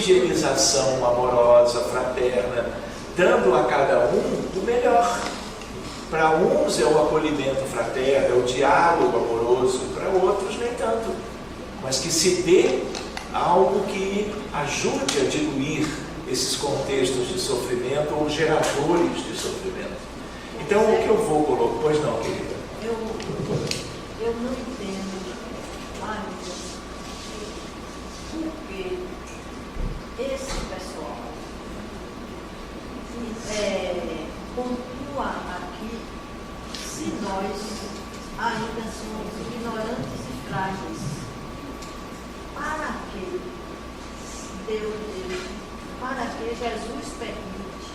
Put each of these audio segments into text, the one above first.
higienização amorosa, fraterna, dando a cada um o melhor. Para uns é o acolhimento fraterno, é o diálogo amoroso, para outros nem tanto. Mas que se dê algo que ajude a diluir esses contextos de sofrimento ou geradores de sofrimento. Então, o que eu vou colocar... Pois não, querida. Eu não entendo ainda por que esse pessoal continua aqui se nós ainda somos ignorantes e frágeis. Para que Deus, para que Jesus permite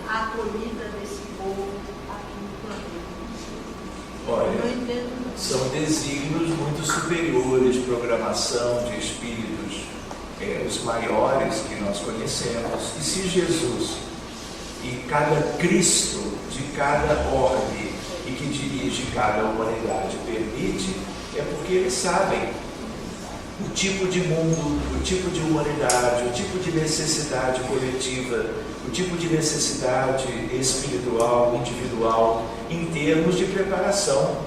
a acolhida desse povo aqui no planeta? Olha, são desígnios muito superiores, programação de espíritos, os maiores que nós conhecemos. E se Jesus e cada Cristo de cada orbe e que dirige cada humanidade permite, é porque eles sabem o tipo de mundo, o tipo de humanidade, o tipo de necessidade coletiva, o tipo de necessidade espiritual, individual, em termos de preparação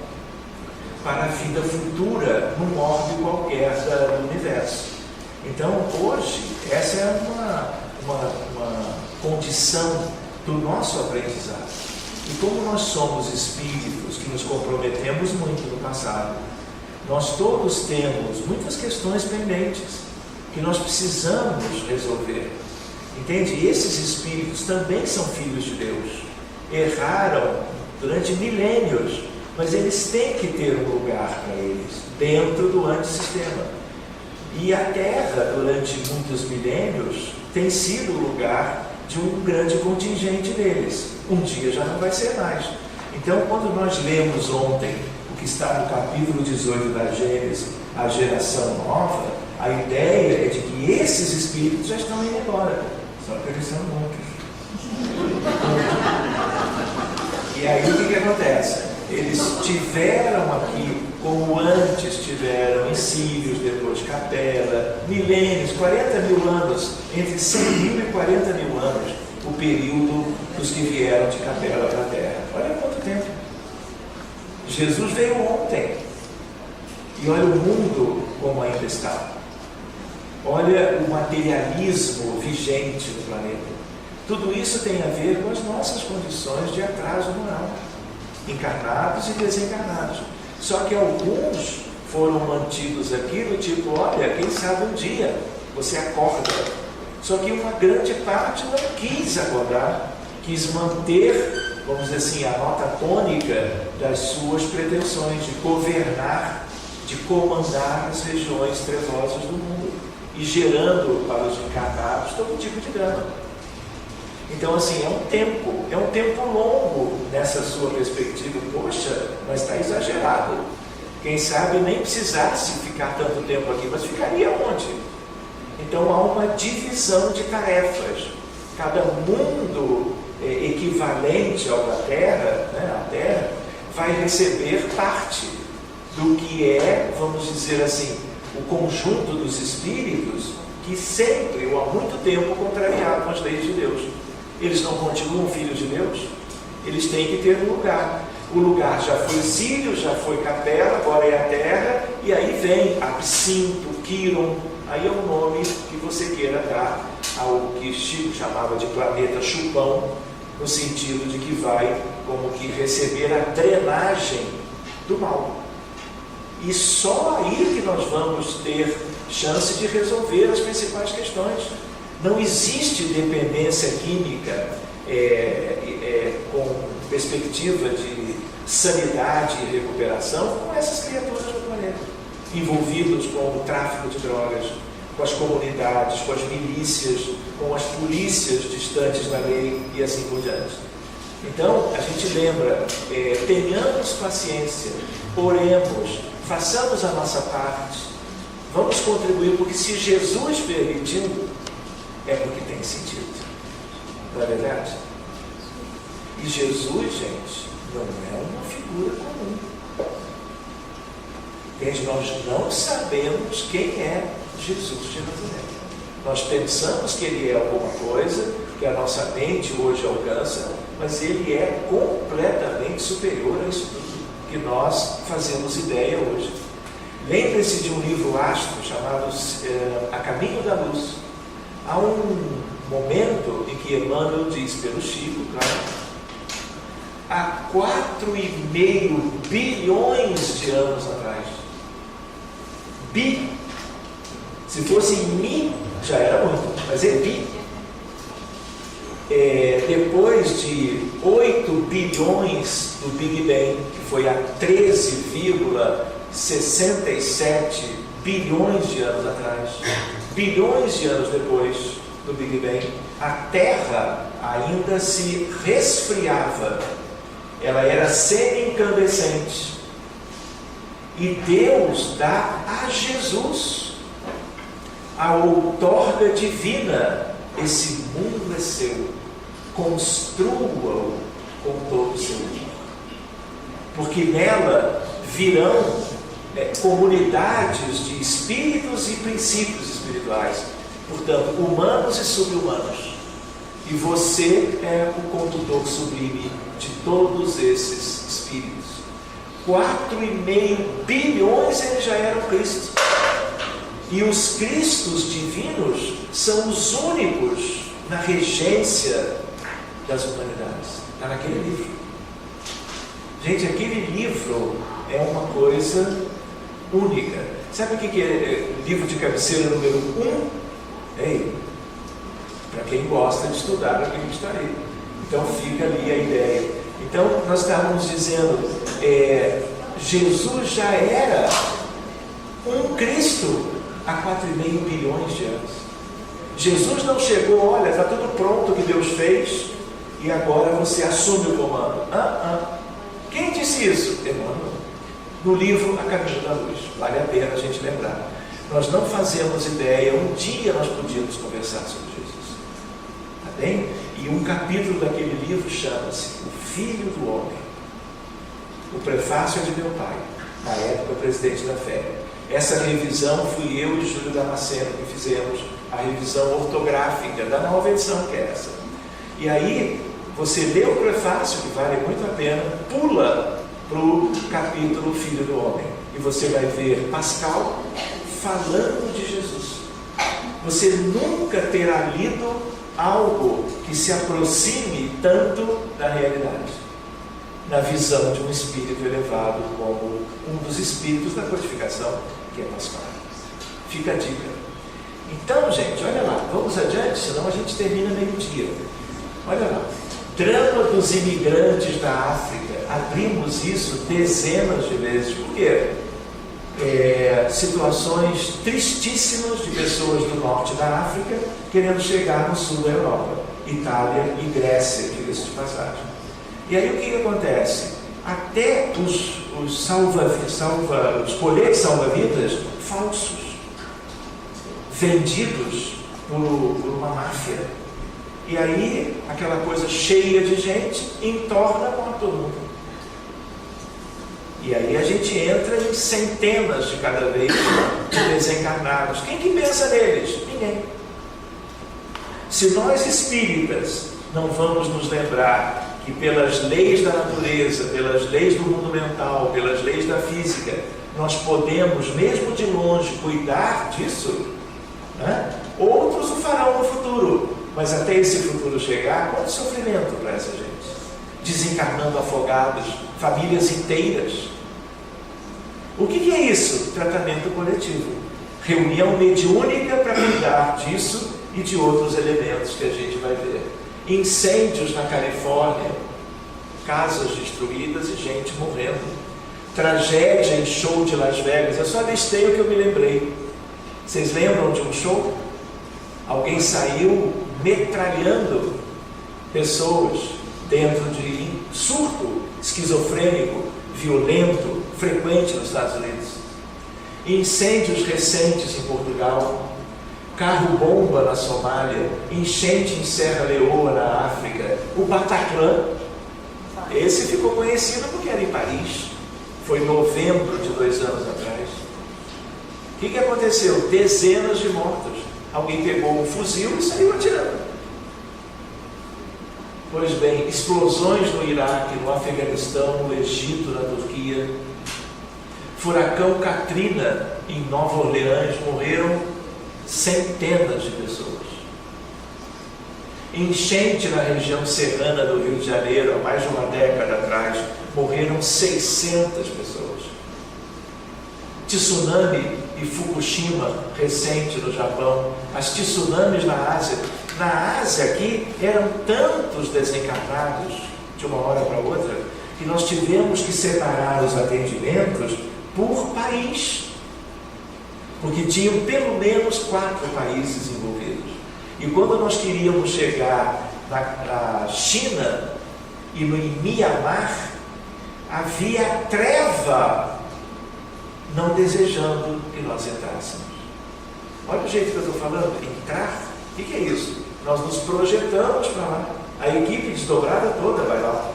para a vida futura num orbe qualquer do universo. Então, hoje, essa é uma condição do nosso aprendizado. E como nós somos espíritos que nos comprometemos muito no passado, nós todos temos muitas questões pendentes que nós precisamos resolver. Entende? E esses espíritos também são filhos de Deus. Erraram durante milênios, mas eles têm que ter um lugar para eles, dentro do antissistema. E a Terra, durante muitos milênios, tem sido o lugar de um grande contingente deles. Um dia já não vai ser mais. Então, quando nós lemos ontem o que está no capítulo 18 da Gênesis, a geração nova, a ideia é de que esses espíritos já estão indo embora. Só que eles são muitos. E aí o que acontece? Eles tiveram aqui, como antes tiveram em Sírios, depois Capela, milênios, 40 mil anos, entre 100 mil e 40 mil anos, o período dos que vieram de Capela para a Terra. Olha quanto tempo. Jesus veio ontem. E olha o mundo como ainda está. Olha o materialismo vigente no planeta. Tudo isso tem a ver com as nossas condições de atraso moral, encarnados e desencarnados. Só que alguns foram mantidos aqui do tipo, olha, quem sabe um dia você acorda. Só que uma grande parte não quis acordar, quis manter, vamos dizer assim, a nota tônica das suas pretensões de governar, de comandar as regiões trevosas do mundo e gerando para os encarnados todo tipo de drama. Então, assim, é um tempo longo nessa sua perspectiva. Poxa, mas está exagerado. Quem sabe nem precisasse ficar tanto tempo aqui, mas ficaria onde? Então, há uma divisão de tarefas. Cada mundo equivalente ao da Terra, né, a Terra, vai receber parte do que é, vamos dizer assim, o conjunto dos espíritos que sempre, ou há muito tempo, contrariavam as leis de Deus. Eles não continuam filhos de Deus? Eles têm que ter um lugar. O lugar já foi Sírio, já foi Capela, agora é a Terra, e aí vem Absinto, Quiron, aí é o nome que você queira dar ao que Chico chamava de planeta chupão, no sentido de que vai como que receber a drenagem do mal. E só aí que nós vamos ter chance de resolver as principais questões. Não existe dependência química com perspectiva de sanidade e recuperação com essas criaturas do planeta, envolvidos com o tráfico de drogas, com as comunidades, com as milícias, com as polícias distantes da lei e assim por diante. Então, a gente lembra, tenhamos paciência, oremos, façamos a nossa parte, vamos contribuir, porque se Jesus permitiu, é porque tem sentido. Não é verdade? E Jesus, gente, não é uma figura comum. Gente, nós não sabemos quem é Jesus de Nazaré. Nós pensamos que ele é alguma coisa que a nossa mente hoje alcança, mas ele é completamente superior a isso tudo que nós fazemos ideia hoje. Lembre-se de um livro áspero chamado A Caminho da Luz. Há um momento em que Emmanuel diz, pelo Chico, claro, há 4,5 bilhões de anos atrás. Bi. Se fosse em mi, já era muito, mas é bi. Depois de 8 bilhões do Big Bang, que foi há 13,67 bilhões de anos atrás, bilhões de anos depois do Big Bang, a Terra ainda se resfriava, ela era semi-incandescente, e Deus dá a Jesus a outorga divina: esse mundo é seu, construa-o com todo o seu amor, porque nela virão comunidades de espíritos e princípios espirituais, portanto, humanos e sub-humanos, e você é o condutor sublime de todos esses espíritos. 4,5 bilhões eles já eram Cristo, e os Cristos divinos são os únicos na regência das humanidades. Está naquele livro. Gente, aquele livro é uma coisa única. Sabe o que é livro de cabeceira número 1? Ei, para quem gosta de estudar aquilo que está aí. Então fica ali a ideia. Então nós estávamos dizendo, Jesus já era um Cristo há 4,5 bilhões de anos. Jesus não chegou, olha, está tudo pronto o que Deus fez e agora você assume o comando. Quem disse isso? Emmanuel. No livro A Caminho da Luz. Vale a pena a gente lembrar. Nós não fazemos ideia, um dia nós podíamos conversar sobre Jesus. Tá bem? E um capítulo daquele livro chama-se O Filho do Homem. O prefácio é de meu pai, na época presidente da FÉ. Essa revisão fui eu e Júlio Damasceno que fizemos a revisão ortográfica da nova edição, que é essa. E aí, você lê o prefácio, que vale muito a pena, pula para o capítulo Filho do Homem, e você vai ver Pascal falando de Jesus. Você nunca terá lido algo que se aproxime tanto da realidade, na visão de um espírito elevado como um dos espíritos da codificação, que é Pascal. Fica a dica. Então, gente, olha lá, vamos adiante, senão a gente termina meio-dia. Olha lá, drama dos imigrantes da África. Abrimos isso dezenas de vezes. Por quê? Situações tristíssimas de pessoas do norte da África querendo chegar no sul da Europa, Itália e Grécia, diga-se de passagem. E aí o que acontece? Até os coletes salva-vidas falsos, vendidos por uma máfia. E aí aquela coisa cheia de gente entorna com todo mundo. E aí a gente entra em centenas de cada vez de desencarnados. Quem que pensa neles? Ninguém. Se nós espíritas não vamos nos lembrar que pelas leis da natureza, pelas leis do mundo mental, pelas leis da física, nós podemos, mesmo de longe, cuidar disso, né? Outros o farão no futuro, mas até esse futuro chegar, quanto sofrimento para essa gente, desencarnando afogados, famílias inteiras. O que é isso? Tratamento coletivo, reunião mediúnica para cuidar disso e de outros elementos que a gente vai ver. Incêndios na Califórnia, casas destruídas e gente morrendo. Tragédia em show de Las Vegas. Eu só listei o que eu me lembrei. Vocês lembram de um show? Alguém saiu metralhando pessoas dentro de surto esquizofrênico, violento, frequente nos Estados Unidos. Incêndios recentes em Portugal, carro-bomba na Somália, enchente em Serra Leoa, na África, o Bataclan. Esse ficou conhecido porque era em Paris. Foi em novembro de 2 anos atrás. O que aconteceu? Dezenas de mortos. alguém pegou um fuzil e saiu atirando. Pois bem, explosões no Iraque, no Afeganistão, no Egito, na Turquia. Furacão Katrina em Nova Orleans, morreram centenas de pessoas. Enchente na região serrana do Rio de Janeiro, há mais de uma década atrás, morreram 600 pessoas. Tsunami e Fukushima, recente no Japão, as tsunamis na Ásia. Na Ásia aqui eram tantos desencarnados de uma hora para outra que nós tivemos que separar os atendimentos por país, porque tinham pelo menos 4 países envolvidos. E quando nós queríamos chegar na China e no Mianmar, havia treva não desejando que nós entrássemos. Olha o jeito que eu estou falando, entrar. O que é isso? Nós nos projetamos para lá. A equipe desdobrada toda vai lá.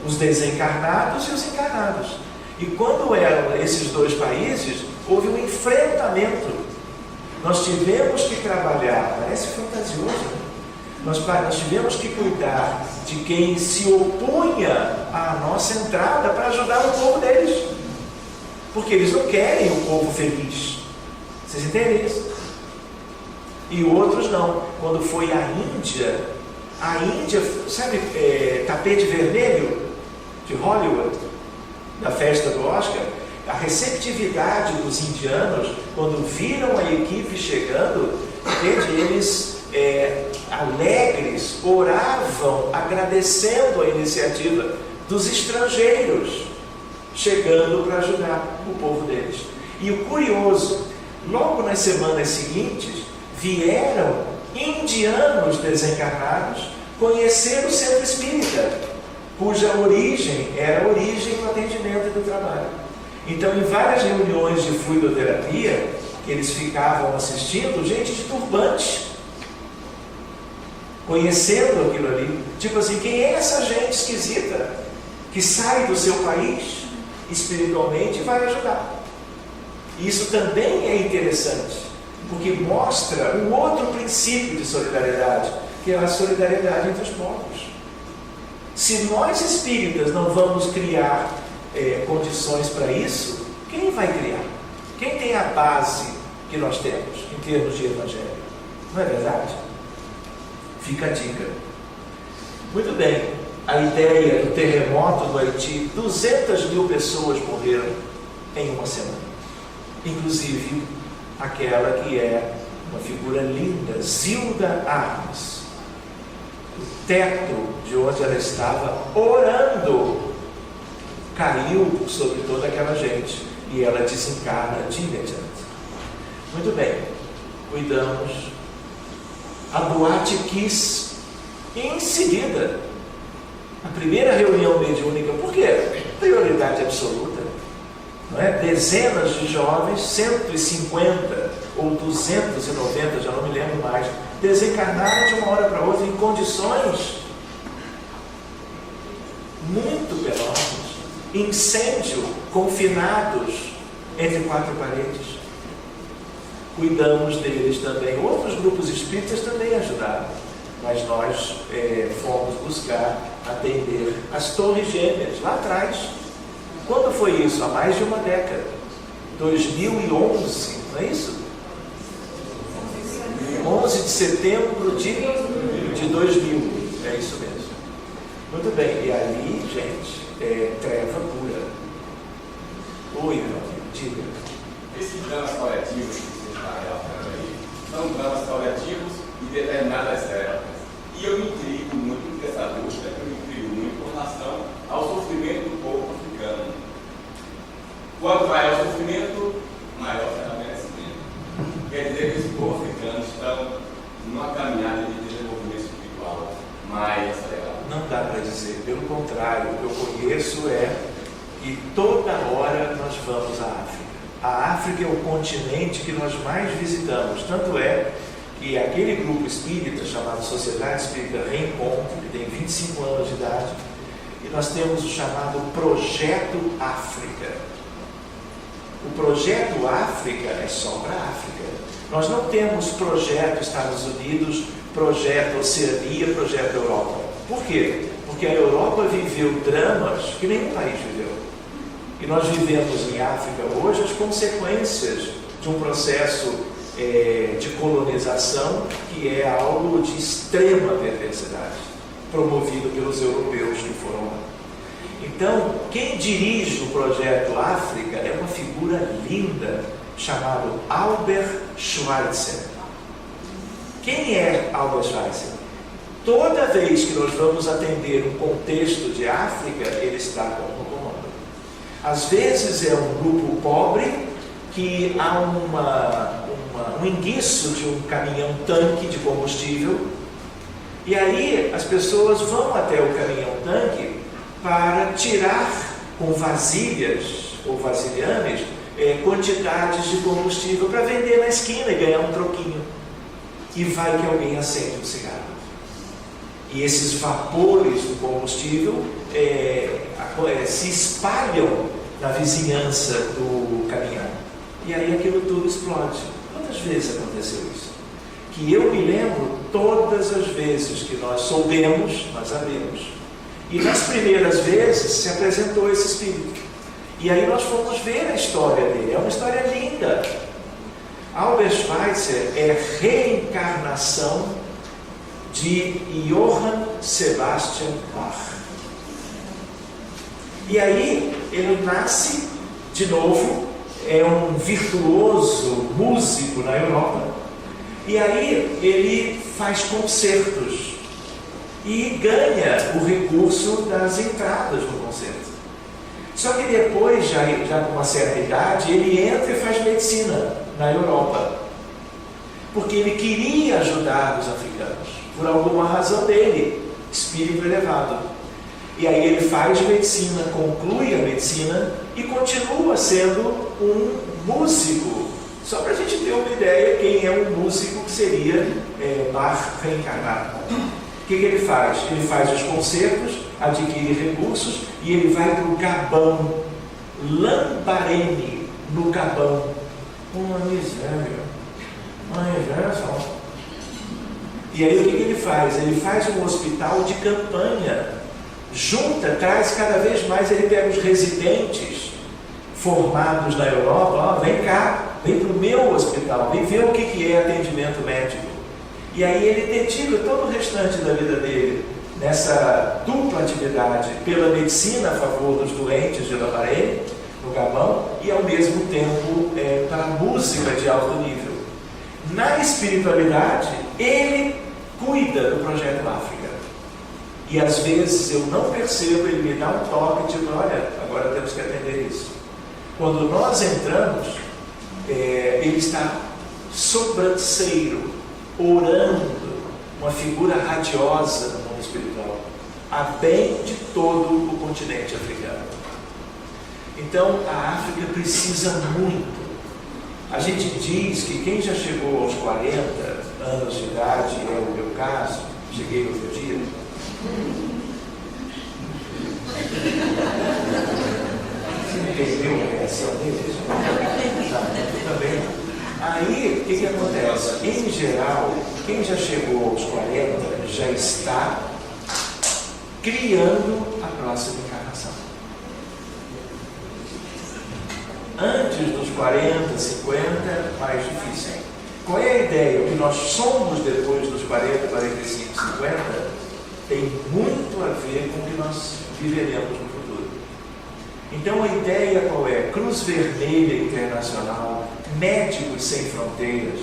Os desencarnados e os encarnados. E quando eram esses 2 países, houve um enfrentamento. Nós tivemos que trabalhar, parece fantasioso, né? Nós tivemos que cuidar de quem se opunha à nossa entrada para ajudar o povo deles. Porque eles não querem o povo feliz. Vocês entendem isso? E outros não. Quando foi a Índia, sabe, tapete vermelho de Hollywood, da festa do Oscar? A receptividade dos indianos, quando viram a equipe chegando, eles alegres, oravam, agradecendo a iniciativa dos estrangeiros, chegando para ajudar o povo deles. E o curioso, logo nas semanas seguintes, vieram indianos desencarnados conhecer o centro espírita, cuja origem era a origem do atendimento e do trabalho. Então, em várias reuniões de fluidoterapia, que eles ficavam assistindo, gente de turbante, conhecendo aquilo ali. Tipo assim, quem é essa gente esquisita que sai do seu país espiritualmente e vai ajudar? Isso também é interessante, porque mostra um outro princípio de solidariedade, que é a solidariedade entre os povos. Se nós espíritas não vamos criar condições para isso, quem vai criar? Quem tem a base que nós temos em termos de evangelho? Não é verdade? Fica a dica. Muito bem, a ideia do terremoto do Haiti, 200 mil pessoas morreram em uma semana. Inclusive aquela que é uma figura linda, Zilda Armes. O teto de onde ela estava orando caiu sobre toda aquela gente e ela desencarna de imediato. Muito bem, cuidamos. A boate Kiss, em seguida, a primeira reunião mediúnica. Por quê? Prioridade absoluta, não é? Dezenas de jovens, 150 ou 290, já não me lembro mais, desencarnaram de uma hora para outra em condições muito penosas. Incêndio, confinados entre 4 paredes. Cuidamos deles também. Outros grupos espíritas também ajudaram, mas nós fomos buscar atender as torres gêmeas lá atrás. Quando foi isso? Há mais de uma década. 2011, não é isso? 11 de setembro de 2000, é isso mesmo. Muito bem, e ali, gente, treva pura. Oi, meu amigo, diga. Esses dramas coletivos que você está relatando aí, são dramas coletivos de determinadas épocas. E eu me intrigo muito dessa dúvida, eu me intrigo muito com relação ao sofrimento do povo africano. Quanto maior o sofrimento, maior será o merecimento. Quer dizer que os povos africanos estão numa caminhada de desenvolvimento espiritual mais acelerada. Não dá para dizer, pelo contrário, o que eu conheço é que toda hora nós vamos à África. A África é o continente que nós mais visitamos, tanto é que aquele grupo espírita chamado Sociedade Espírita Reencontro, que tem 25 anos de idade, e nós temos o chamado Projeto África. O projeto África é só para a África. Nós não temos projeto Estados Unidos, projeto Oceania, projeto Europa. Por quê? Porque a Europa viveu dramas que nenhum país viveu. E nós vivemos em África hoje as consequências de um processo de colonização que é algo de extrema perversidade, promovido pelos europeus que foram lá. Então, quem dirige o projeto África é uma figura linda, chamado Albert Schweitzer. Quem é Albert Schweitzer? Toda vez que nós vamos atender um contexto de África, ele está como comando. Às vezes é um grupo pobre que há um enguiço de um caminhão-tanque de combustível, e aí as pessoas vão até o caminhão-tanque para tirar com vasilhas ou vasilhames quantidades de combustível para vender na esquina e ganhar um troquinho. E vai que alguém acende um cigarro. E esses vapores do combustível se espalham na vizinhança do caminhão. E aí aquilo tudo explode. Quantas vezes aconteceu isso? Que eu me lembro todas as vezes que nós soubemos, nós sabemos. E nas primeiras vezes se apresentou esse espírito. E aí nós fomos ver a história dele. É uma história linda. Albert Schweitzer é reencarnação de Johann Sebastian Bach. E aí ele nasce de novo, é um virtuoso músico na Europa, e aí ele faz concertos e ganha o recurso das entradas no concerto. Só que depois, já com uma certa idade, ele entra e faz medicina na Europa, porque ele queria ajudar os africanos, por alguma razão dele, espírito elevado. E aí ele faz medicina, conclui a medicina e continua sendo um músico. Só para a gente ter uma ideia quem é um músico que seria Bach reencarnado. O que ele faz? Ele faz os concertos, adquire recursos e ele vai para o Gabão, Lambarene, no Gabão. Uma miséria só. E aí o que ele faz? Ele faz um hospital de campanha, traz cada vez mais, ele pega os residentes formados na Europa, vem cá, vem para o meu hospital, vem ver o que é atendimento médico. E aí ele dedica todo o restante da vida dele nessa dupla atividade, pela medicina a favor dos doentes de Lambarene, no Gabão, e ao mesmo tempo para a música de alto nível. Na espiritualidade, ele cuida do projeto África. E às vezes eu não percebo, ele me dá um toque, tipo, olha, agora temos que atender isso. Quando nós entramos, ele está sobranceiro, orando, uma figura radiosa no mundo espiritual, a bem de todo o continente africano. Então a África precisa muito. A gente diz que quem já chegou aos 40 anos de idade, é o meu caso, cheguei no outro dia. Você entendeu a reação deles? Também. Aí, o que acontece? Em geral, quem já chegou aos 40 já está criando a próxima encarnação. Antes dos 40, 50, mais difícil. Qual é a ideia? O que nós somos depois dos 40, 45, 50 tem muito a ver com o que nós viveremos no futuro. Então a ideia qual é? Cruz Vermelha Internacional, Médicos Sem Fronteiras,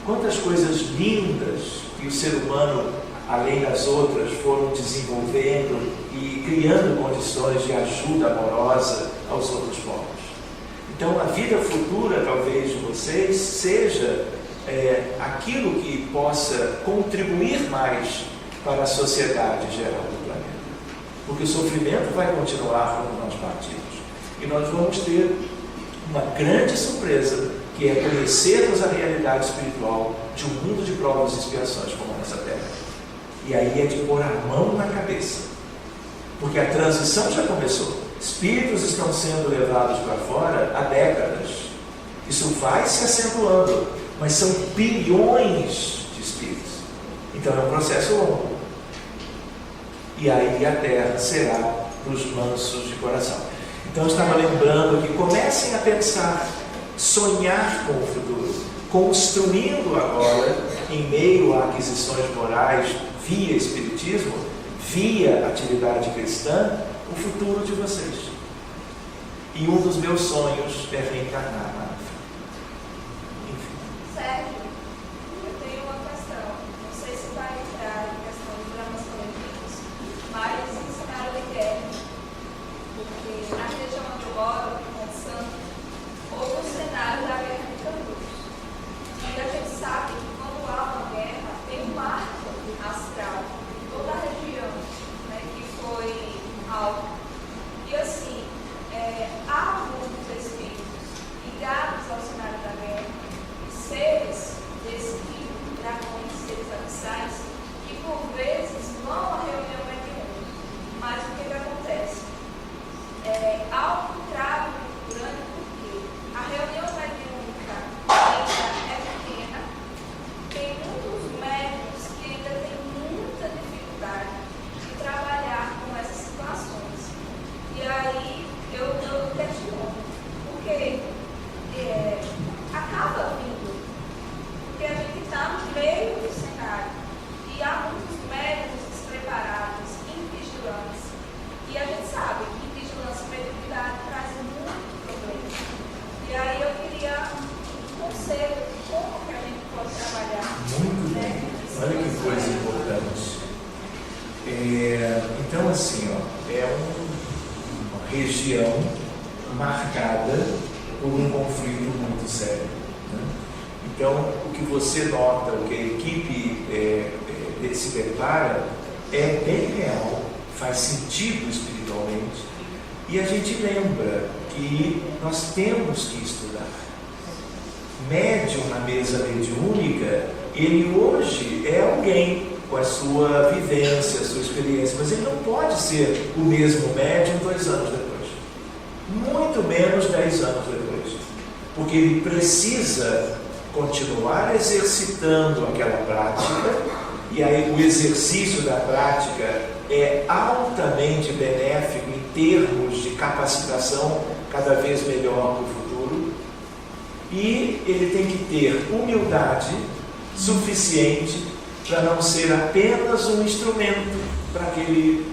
quantas coisas lindas que o ser humano, além das outras, foram desenvolvendo e criando condições de ajuda amorosa aos outros povos. Então a vida futura, talvez, de vocês seja aquilo que possa contribuir mais para a sociedade geral do planeta. Porque o sofrimento vai continuar quando nós partirmos. E nós vamos ter uma grande surpresa, que é conhecermos a realidade espiritual de um mundo de provas e expiações como nessa Terra. E aí é de pôr a mão na cabeça. Porque a transição já começou. Espíritos estão sendo levados para fora há décadas. Isso vai se acentuando, mas são bilhões de espíritos. Então é um processo longo. E aí a Terra será dos mansos de coração. Então eu estava lembrando que comecem a pensar, sonhar com o futuro, construindo agora, em meio a aquisições morais via Espiritismo, via atividade cristã, o futuro de vocês. E um dos meus sonhos é reencarnar na África. Enfim. Sérgio, eu tenho uma questão. Não sei se vai entrar em questão de dramas coletivos, mas em cenário de guerra. Porque na região onde eu moro, em Santos, houve um cenário da guerra de Campos. E a gente sabe que quando há uma guerra, tem um marco astral em toda a região, né, que foi alto. E assim, há muitos espíritos ligados ao cenário da guerra, e seres desse tipo, dragões, seres abissais, que por vezes vão à reunião mediúnica. Mas o que acontece? Ao contrário do grande, porque a reunião mediúnica é pequena, tem muitos médicos que ainda têm muita dificuldade de trabalhar com essas situações. E aí eu questiono, porque acaba vindo, porque a gente está no meio do cenário e há muitos médicos despreparados, invigilantes, e a gente sabe que vigilância e mediunidade trazem muito problema. E aí eu queria um conselho de como que a gente pode trabalhar. Muito bem. Olha que coisa importante. Então assim, é uma região marcada por um conflito muito sério, né? Então, o que você nota, o que a equipe se prepara, é bem real, faz sentido espiritualmente, e a gente lembra que nós temos que estudar. Médium na mesa mediúnica, ele hoje é alguém com a sua vivência, a sua experiência, mas ele não pode ser o mesmo médium 2 anos depois, muito menos 10 anos depois, porque ele precisa continuar exercitando aquela prática, e aí o exercício da prática é altamente benéfico em termos de capacitação cada vez melhor para o futuro, e ele tem que ter humildade suficiente para não ser apenas um instrumento para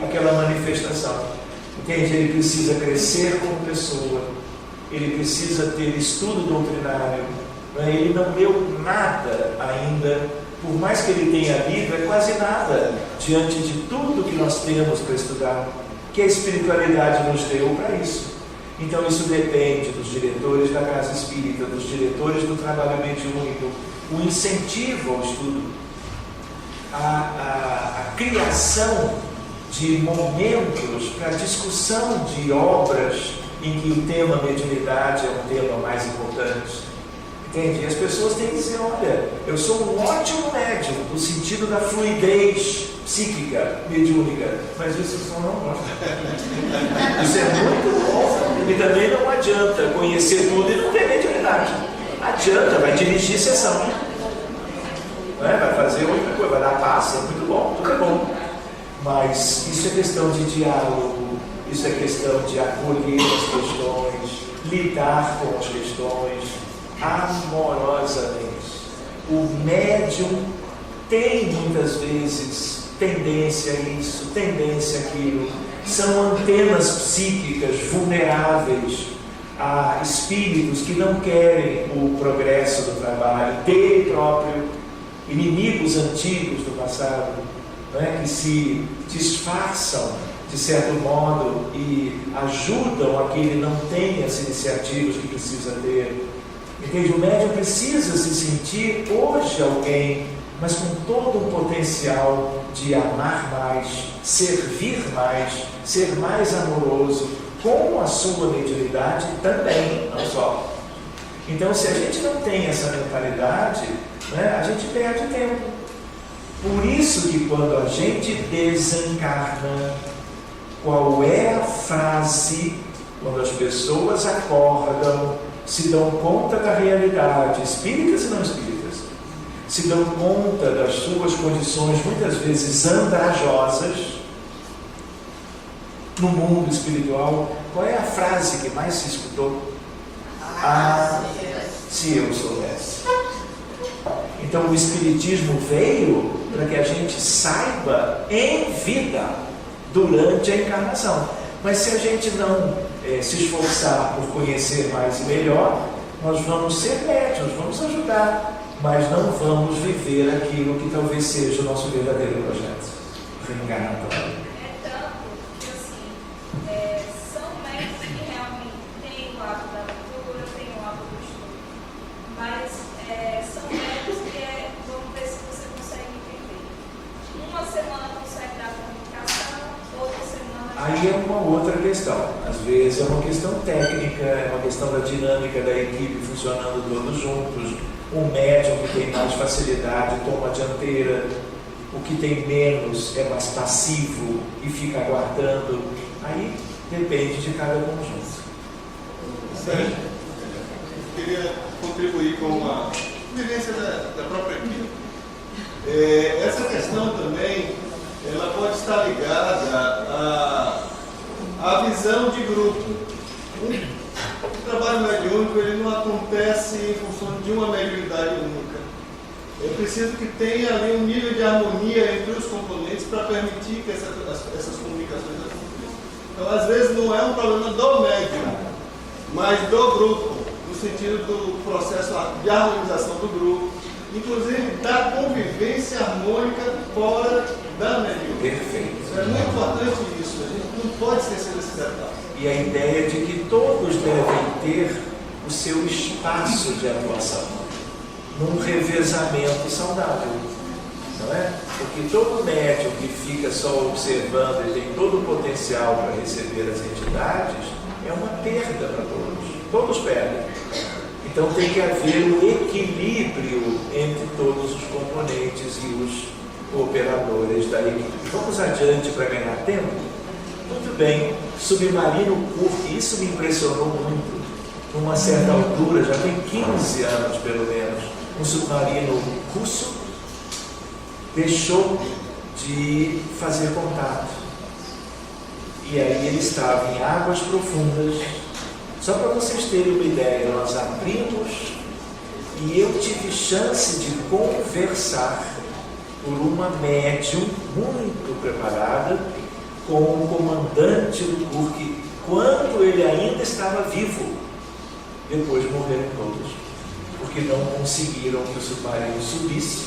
aquela manifestação. Entende? Ele precisa crescer como pessoa, ele precisa ter estudo doutrinário, né? Ele não leu nada ainda, por mais que ele tenha lido, é quase nada diante de tudo que nós temos para estudar, que a espiritualidade nos deu para isso. Então isso depende dos diretores da casa espírita, dos diretores do trabalho mediúnico, o incentivo ao estudo, a criação de momentos para discussão de obras em que o tema mediunidade é um tema mais importante. Entende? E as pessoas têm que dizer, olha, eu sou um ótimo médium, no sentido da fluidez psíquica, mediúnica, mas isso o senhor não gosta. Isso é muito bom, e também não adianta conhecer tudo e não ter mediunidade. Adianta, vai dirigir sessão, vai fazer outra coisa, vai dar passe, é muito bom, tudo é bom. Mas isso é questão de diálogo, isso é questão de acolher as questões, lidar com as questões amorosamente. O médium tem muitas vezes tendência a isso, tendência a aquilo. São antenas psíquicas vulneráveis a espíritos que não querem o progresso do trabalho, dele próprio, inimigos antigos do passado, né, que se disfarçam de certo modo e ajudam a que ele não tenha as iniciativas que precisa ter. Entende? O médium precisa se sentir hoje alguém, mas com todo um potencial de amar mais, servir mais, ser mais amoroso, com a sua mediunidade também, não só. Então, se a gente não tem essa mentalidade, né, a gente perde tempo. Por isso que quando a gente desencarna, qual é a frase quando as pessoas acordam, se dão conta da realidade, espíritas e não espíritas, se dão conta das suas condições, muitas vezes andrajosas, no mundo espiritual. Qual é a frase que mais se escutou? Se eu soubesse. Então o Espiritismo veio para que a gente saiba em vida, durante a encarnação. Mas se a gente não se esforçar por conhecer mais e melhor, nós vamos ser médiuns, vamos ajudar, mas não vamos viver aquilo que talvez seja o nosso verdadeiro projeto reencarnatório. É tanto que, assim, são médicos que realmente têm o hábito da leitura, têm o hábito do estudo, mas são médicos que vamos ver se você consegue entender. Uma semana consegue dar comunicação, outra semana... Aí é uma outra questão. Às vezes é uma questão técnica, é uma questão da dinâmica da equipe funcionando todos juntos. O médium que tem mais facilidade toma a dianteira, o que tem menos é mais passivo e fica aguardando. Aí depende de cada conjunto. Sérgio, eu queria contribuir com uma vivência da própria equipe. Essa questão também, ela pode estar ligada à visão de grupo. O trabalho mediúnico ele não acontece em função de uma mediunidade única. É preciso que tenha ali um nível de harmonia entre os componentes para permitir que essas comunicações aconteçam. Então, às vezes, não é um problema do médium, mas do grupo, no sentido do processo de harmonização do grupo, inclusive da convivência harmônica fora da mediúnica. Perfeito. É muito importante isso, a gente não pode esquecer desse detalhe. E a ideia de que todos devem ter o seu espaço de atuação, num revezamento saudável, não é? Porque todo médium que fica só observando e tem todo o potencial para receber as entidades, é uma perda para todos. Todos perdem. Então tem que haver um equilíbrio entre todos os componentes e os operadores da equipe. Vamos adiante para ganhar tempo? Muito bem, submarino Kursk, isso me impressionou muito. Numa certa altura, já tem 15 anos pelo menos, um submarino russo deixou de fazer contato. E aí ele estava em águas profundas. Só para vocês terem uma ideia, nós abrimos e eu tive chance de conversar por uma médium muito preparada com o comandante do Kursk, quando ele ainda estava vivo. Depois morreram todos, porque não conseguiram que o submarino subisse,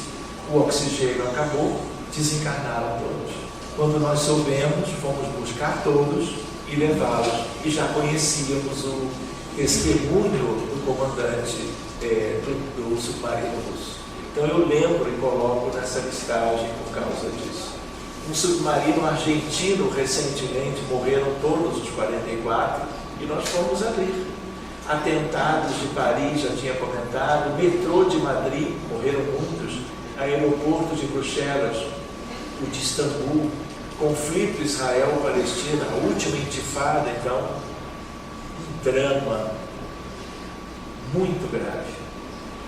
o oxigênio acabou, desencarnaram todos. Quando nós soubemos, fomos buscar todos e levá-los, e já conhecíamos o testemunho do comandante do submarino russo. Então eu lembro e coloco nessa listagem por causa disso. Um submarino argentino recentemente, morreram todos os 44 e nós fomos abrir. Atentados de Paris, já tinha comentado, metrô de Madrid, morreram muitos, aeroporto de Bruxelas, o de Istambul, conflito Israel-Palestina, a última intifada, então, um drama muito grave.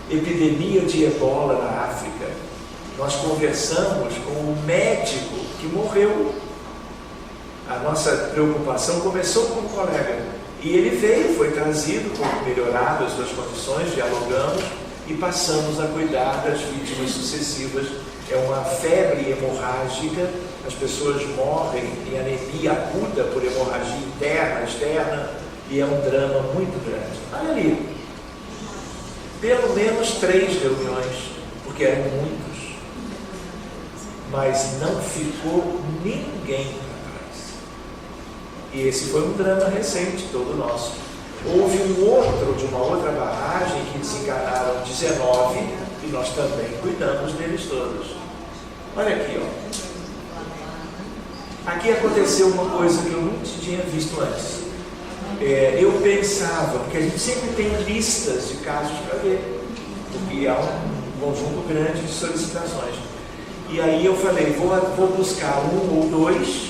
Epidemia de ebola na África. Nós conversamos com um médico que morreu. A nossa preocupação começou com um colega. E ele veio, foi trazido, como melhorado as suas condições, dialogamos e passamos a cuidar das vítimas sucessivas. É uma febre hemorrágica, as pessoas morrem em anemia aguda por hemorragia interna, externa, e é um drama muito grande. Olha ali, pelo menos 3 reuniões, porque eram muitos. Mas não ficou ninguém para trás. E esse foi um drama recente, todo nosso. Houve um outro, de uma outra barragem, que desencarnaram 19, e nós também cuidamos deles todos. Olha aqui, ó. Aqui aconteceu uma coisa que eu nunca tinha visto antes. Eu pensava, porque a gente sempre tem listas de casos para ver, porque há um conjunto grande de solicitações. E aí eu falei, vou buscar 1 ou 2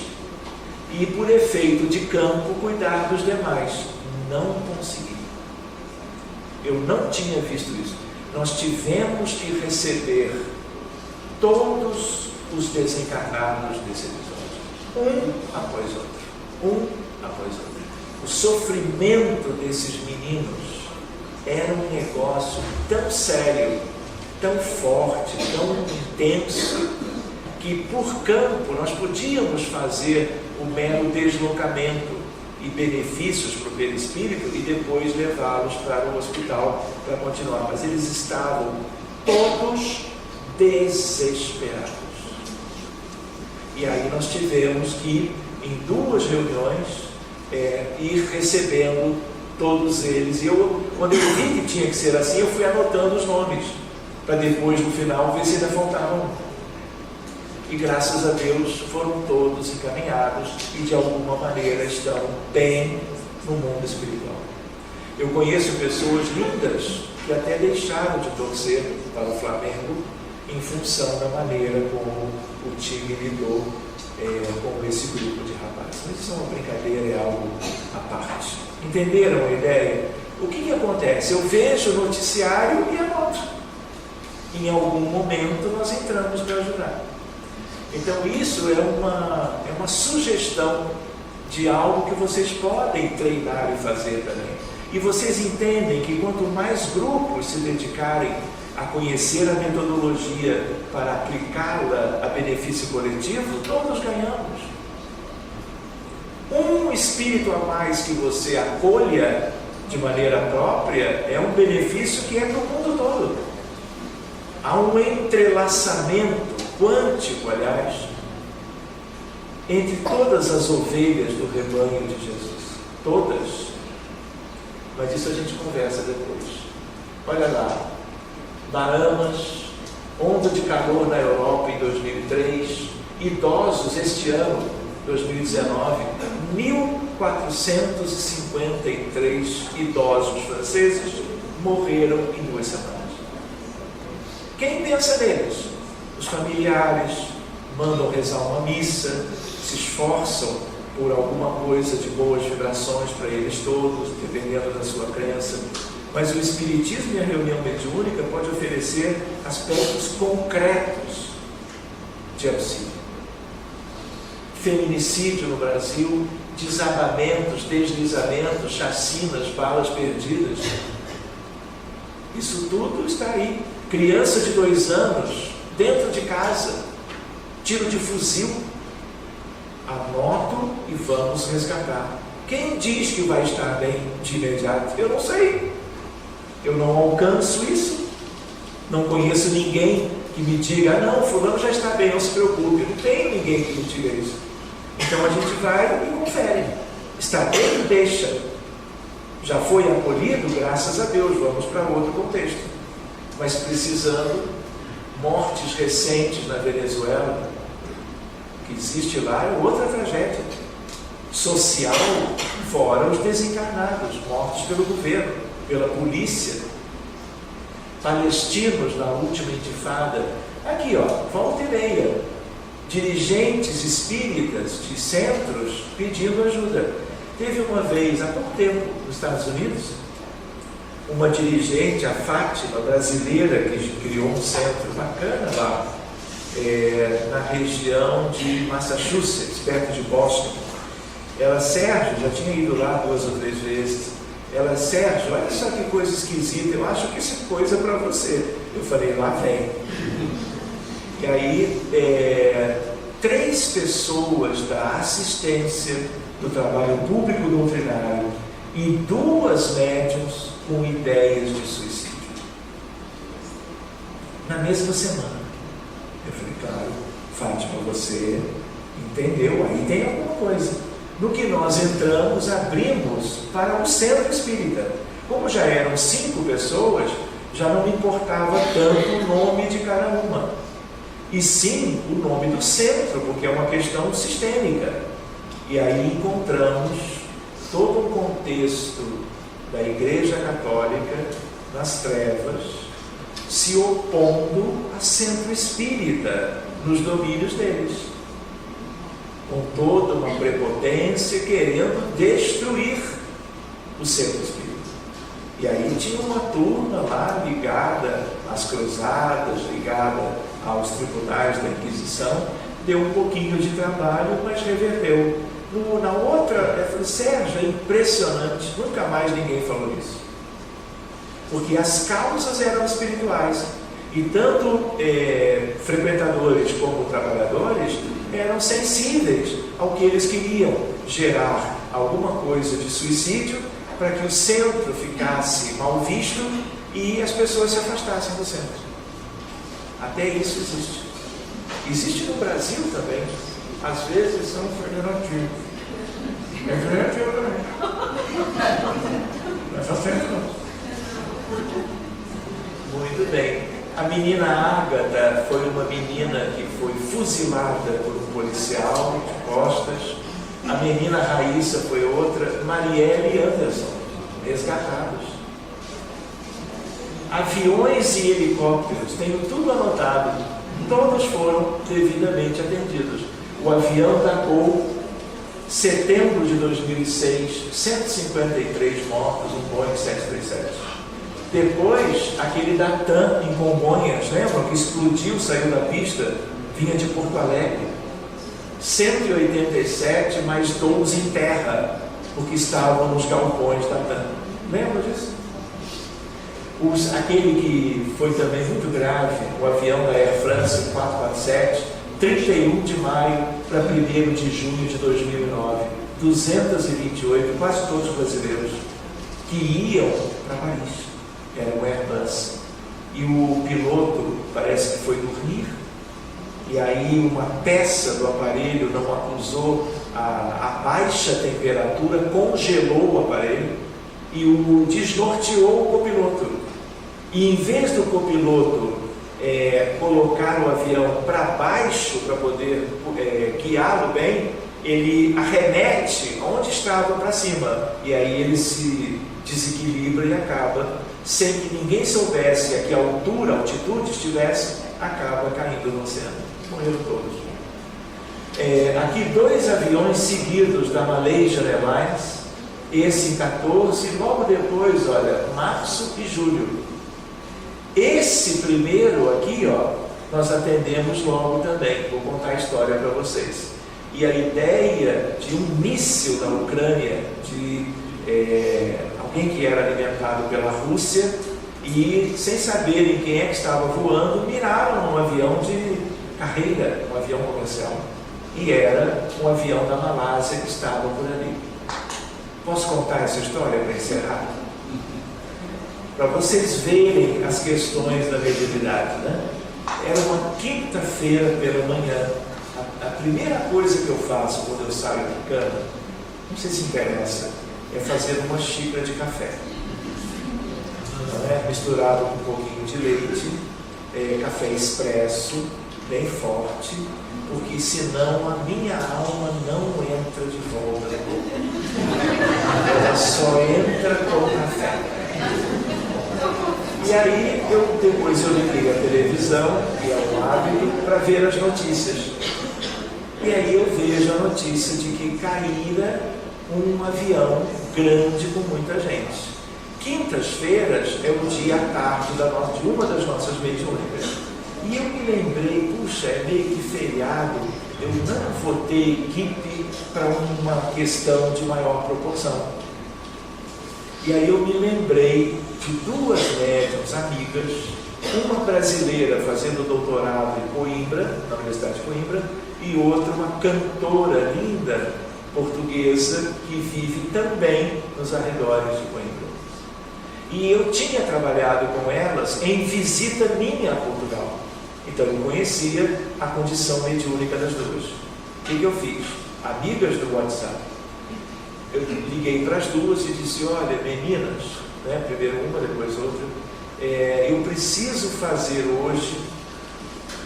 e, por efeito de campo, cuidar dos demais. Não consegui. Eu não tinha visto isso. Nós tivemos que receber todos os desencarnados desse episódio, um após outro. O sofrimento desses meninos era um negócio tão sério, tão forte, tão intenso, que por campo nós podíamos fazer o mero deslocamento e benefícios para o perispírito e depois levá-los para o hospital para continuar. Mas eles estavam todos desesperados. E aí nós tivemos que, em 2 reuniões, ir recebendo todos eles. E quando eu vi que tinha que ser assim, eu fui anotando os nomes, para depois, no final, ver se ainda faltava um. E graças a Deus foram todos encaminhados e de alguma maneira estão bem no mundo espiritual. Eu conheço pessoas lindas que até deixaram de torcer para o Flamengo em função da maneira como o time lidou com esse grupo de rapazes. Mas isso é uma brincadeira, é algo à parte. Entenderam a ideia? O que acontece? Eu vejo o noticiário e anoto. Em algum momento nós entramos para ajudar. Então isso é uma sugestão de algo que vocês podem treinar e fazer também. E vocês entendem que quanto mais grupos se dedicarem a conhecer a metodologia para aplicá-la a benefício coletivo, todos ganhamos. Um espírito a mais que você acolha de maneira própria é um benefício que é para o mundo todo. Há um entrelaçamento quântico, aliás, entre todas as ovelhas do rebanho de Jesus. Todas. Mas isso a gente conversa depois. Olha lá. Bahamas, onda de calor na Europa em 2003, idosos este ano, 2019, 1.453 idosos franceses morreram em 2 semanas. Quem pensa neles? Os familiares mandam rezar uma missa, se esforçam por alguma coisa de boas vibrações para eles todos, dependendo da sua crença. Mas o Espiritismo e a reunião mediúnica pode oferecer aspectos concretos de auxílio. Feminicídio no Brasil, desabamentos, deslizamentos, chacinas, balas perdidas. Isso tudo está aí. Criança de 2 anos, dentro de casa, tiro de fuzil. Anoto e vamos resgatar. Quem diz que vai estar bem de imediato? Eu não sei. Eu não alcanço isso. Não conheço ninguém que me diga, não, fulano já está bem, não se preocupe. Não tem ninguém que me diga isso. Então a gente vai e confere. Está bem? Deixa. Já foi acolhido? Graças a Deus. Vamos para outro contexto. Mas precisando, mortes recentes na Venezuela, que existe lá, é outra tragédia social, fora os desencarnados, mortos pelo governo, pela polícia. Palestinos na última intifada. Aqui, volta e meia. Dirigentes espíritas de centros pedindo ajuda. Teve uma vez, há pouco tempo, nos Estados Unidos, uma dirigente, a Fátima, brasileira, que criou um centro bacana lá, na região de Massachusetts, perto de Boston. Ela, Sérgio, já tinha ido lá 2 ou 3 vezes. Ela, Sérgio, olha só que coisa esquisita, eu acho que isso é coisa para você. Eu falei, lá vem. E aí, 3 pessoas da assistência do trabalho público doutrinário e 2 médiuns com ideias de suicídio. Na mesma semana. Eu falei, claro, Fátima, você entendeu, aí tem alguma coisa. No que nós entramos, abrimos para um centro espírita. Como já eram 5 pessoas, já não me importava tanto o nome de cada uma. E sim o nome do centro, porque é uma questão sistêmica. E aí encontramos todo um contexto da Igreja Católica nas trevas, se opondo a centro espírita nos domínios deles. com toda uma prepotência, querendo destruir o centro espírita. E aí tinha uma turma lá ligada às cruzadas, ligada aos tribunais da Inquisição, deu um pouquinho de trabalho, mas reverteu. Na outra, eu falei, Sérgio, é impressionante, nunca mais ninguém falou isso. Porque as causas eram espirituais. E tanto frequentadores como trabalhadores eram sensíveis ao que eles queriam, gerar alguma coisa de suicídio para que o centro ficasse mal visto e as pessoas se afastassem do centro. Até isso existe. Existe no Brasil também. Às vezes são federativos. É federativo também. Não é só centro, não. Muito bem. A menina Ágata foi uma menina que foi fuzilada por um policial de costas. A menina Raíssa foi outra. Marielle e Anderson, resgatados. Aviões e helicópteros, tenho tudo anotado. Todos foram devidamente atendidos. O avião da Gol, setembro de 2006, 153 mortos, um Boeing 737. Depois, aquele da TAM em Congonhas, lembram que explodiu, saiu da pista, vinha de Porto Alegre. 187, mais 12 em terra, porque estavam nos galpões da TAM. Lembra disso? Aquele que foi também muito grave, o avião da Air France 447, 31 de maio para 1º de junho de 2009. 228, quase todos brasileiros, que iam para Paris. Era um Airbus. E o piloto parece que foi dormir, e aí uma peça do aparelho não acusou a baixa temperatura, congelou o aparelho e o desnorteou o copiloto. E em vez do copiloto colocar o avião para baixo para poder guiá-lo bem, ele arremete onde estava para cima. E aí ele se desequilibra e acaba, sem que ninguém soubesse a que altura, altitude estivesse, acaba caindo no oceano. Morreram todos. Aqui 2 aviões seguidos da Malaysian Airlines, esse em 14, e logo depois, olha, março e julho. Esse primeiro aqui, ó, nós atendemos logo também. Vou contar a história para vocês. E a ideia de um míssil da Ucrânia, de alguém que era alimentado pela Rússia, e sem saberem quem é que estava voando, miraram um avião de carreira, um avião comercial. E era um avião da Malásia que estava por ali. Posso contar essa história para encerrar? Para vocês verem as questões da mediunidade, né? Era uma quinta-feira pela manhã. A primeira coisa que eu faço quando eu saio de cama, não sei se interessa, é fazer uma xícara de café. Misturado com um pouquinho de leite, café expresso, bem forte, porque senão a minha alma não entra de volta na boca. Ela só entra com o café. E aí, depois eu liguei a televisão, que é um hábito, para ver as notícias. E aí eu vejo a notícia de que caíra um avião grande com muita gente. Quintas-feiras é o dia à tarde de uma das nossas mediúnicas. E eu me lembrei, puxa, é meio que feriado, eu não vou ter equipe para uma questão de maior proporção. E aí eu me lembrei de 2 médiuns amigas, uma brasileira fazendo doutorado em Coimbra, na Universidade de Coimbra, e outra uma cantora linda portuguesa que vive também nos arredores de Coimbra. E eu tinha trabalhado com elas em visita minha a Portugal. Então eu conhecia a condição mediúnica das duas. O que eu fiz? Amigas do WhatsApp. Eu liguei para as duas e disse, olha, meninas, né, primeiro uma, depois outra, eu preciso fazer hoje,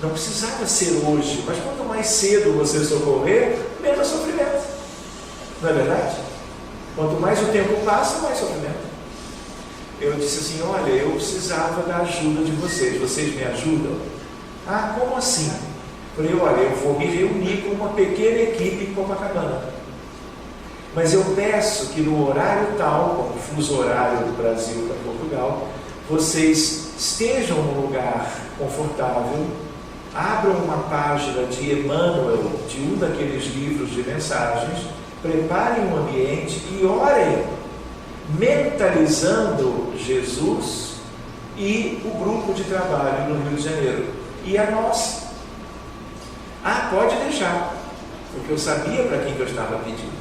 não precisava ser hoje, mas quanto mais cedo você socorrer, menos sofrimento. Não é verdade? Quanto mais o tempo passa, mais sofrimento. Eu disse assim, olha, eu precisava da ajuda de vocês me ajudam? Ah, como assim? Falei, olha, eu vou me reunir com uma pequena equipe em Copacabana. Mas eu peço que no horário tal, como o fuso horário do Brasil para Portugal, vocês estejam num lugar confortável, abram uma página de Emmanuel, de um daqueles livros de mensagens, preparem um ambiente e orem, mentalizando Jesus e o grupo de trabalho no Rio de Janeiro. E a nós. Ah, pode deixar, porque eu sabia para quem que eu estava pedindo.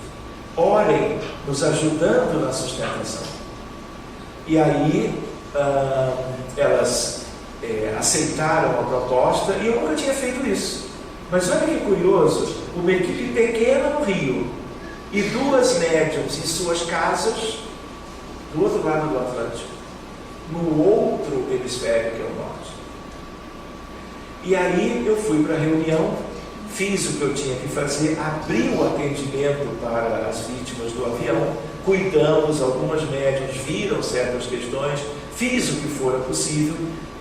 Orem, nos ajudando na sustentação. E aí, elas aceitaram a proposta, e eu nunca tinha feito isso. Mas olha que curioso, uma equipe pequena no Rio, e 2 médiums em suas casas, do outro lado do Atlântico, no outro hemisfério, que é o norte. E aí eu fui para a reunião, fiz o que eu tinha que fazer, abri o atendimento para as vítimas do avião, cuidamos, algumas médiuns viram certas questões, fiz o que fora possível,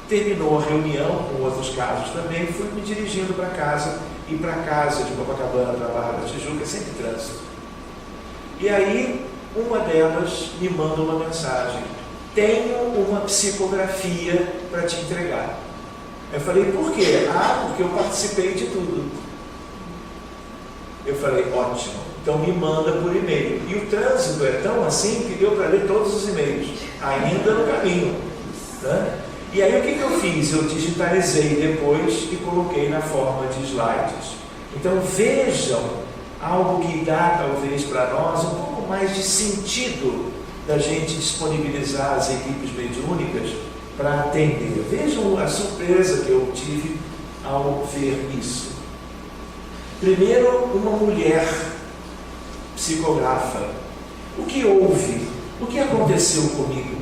terminou a reunião, com outros casos também, fui me dirigindo para casa, e para casa de Copacabana para Barra da Tijuca é sempre trânsito. E aí, uma delas me manda uma mensagem: tenho uma psicografia para te entregar. Eu falei, por quê? Ah, porque eu participei de tudo. Eu falei, ótimo, então me manda por e-mail. E o trânsito é tão assim que deu para ler todos os e-mails, ainda no caminho. Né? E aí o que eu fiz? Eu digitalizei depois e coloquei na forma de slides. Então vejam algo que dá talvez para nós um pouco mais de sentido da gente disponibilizar as equipes mediúnicas para atender. Vejam a surpresa que eu tive ao ver isso. Primeiro, uma mulher psicografa. O que houve? O que aconteceu comigo?